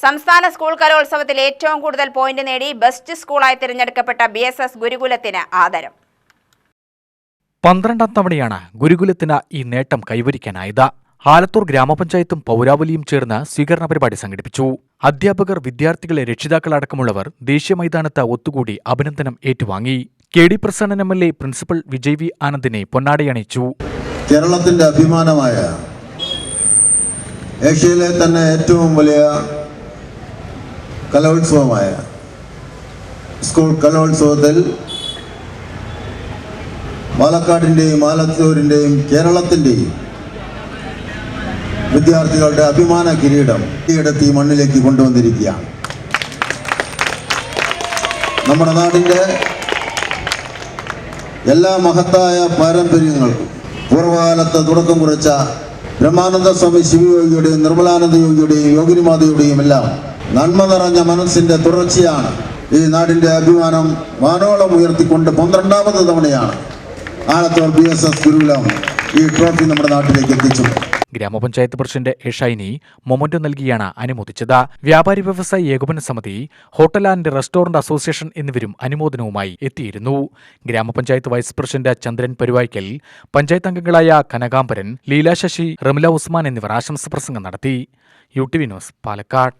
സംസ്ഥാന സ്കൂൾ കലോത്സവത്തിൽ ഏറ്റവും കൂടുതൽ പോയിന്റ് നേടി ബെസ്റ്റ് സ്കൂളായി തിരഞ്ഞെടുക്കപ്പെട്ട BSS ഗുരുകുലത്തിന് ആദരം. 12ാം തവണയാണ് ഗുരുകുലത്തിന് ഈ നേട്ടം കൈവരിക്കാനായത്. ആലത്തൂർ ഗ്രാമപഞ്ചായത്തും പൗരാവലിയും ചേർന്ന് സ്വീകരണ പരിപാടി സംഘടിപ്പിച്ചു. അധ്യാപകർ, വിദ്യാർത്ഥികളെ, രക്ഷിതാക്കളടക്കമുള്ളവർ ദേശീയ മൈതാനത്ത് ഒത്തുകൂടി അഭിനന്ദനം ഏറ്റുവാങ്ങി. KD Prasannan MLA principal Vijay V ആനന്ദിനെ പൊന്നാടയണിയിച്ചു. കേരളത്തിന്റെ അഭിമാനമായ ഏഷ്യയിലെ തന്നെ ഏറ്റവും വലിയ കലോത്സവമായ സ്കൂൾ കലോത്സവത്തിൽ പാലക്കാടിൻ്റെയും ആലത്തൂരിൻ്റെയും കേരളത്തിൻ്റെയും വിദ്യാർത്ഥികളുടെ അഭിമാന കിരീടം ഈയിടത്ത് ഈ മണ്ണിലേക്ക് കൊണ്ടുവന്നിരിക്കുകയാണ്. നമ്മുടെ നാടിൻ്റെ എല്ലാ മഹത്തായ പാരമ്പര്യങ്ങൾക്കും പൂർവ്വകാലത്ത് തുടക്കം കുറിച്ച ബ്രഹ്മാനന്ദ സ്വാമി ശിവയോഗിയുടെയും നിർമ്മലാനന്ദ യോഗിയുടെയും യോഗിനിമാതയുടെയും എല്ലാം നന്മ നിറഞ്ഞ മനസ്സിന്റെ തുടർച്ചയാണ് ഈ നാടിന്റെ അഭിമാനം വാനോളം ഉയർത്തിക്കൊണ്ട് 12ാമത് തവണയാണ് ആലത്തൂർ BSS ഗുരുകുലം ഈ ട്രോഫി നമ്മുടെ നാട്ടിലേക്ക് എത്തിച്ചു. ഗ്രാമപഞ്ചായത്ത് പ്രസിഡന്റ് ഷൈനി മൊമന്റോ നൽകിയാണ് അനുമോദിച്ചത്. വ്യാപാരി വ്യവസായി ഏകോപന സമിതി, ഹോട്ടൽ ആൻഡ് റെസ്റ്റോറന്റ് അസോസിയേഷൻ എന്നിവരും അനുമോദനവുമായി എത്തിയിരുന്നു. ഗ്രാമപഞ്ചായത്ത് വൈസ് പ്രസിഡന്റ് ചന്ദ്രൻ പരുവായ്ക്കൽ, പഞ്ചായത്ത് അംഗങ്ങളായ കനകാംബരൻ, ലീല ശശി, റമില ഉസ്മാൻ എന്നിവർ ആശംസ പ്രസംഗം നടത്തി. UTV news, Palakkad.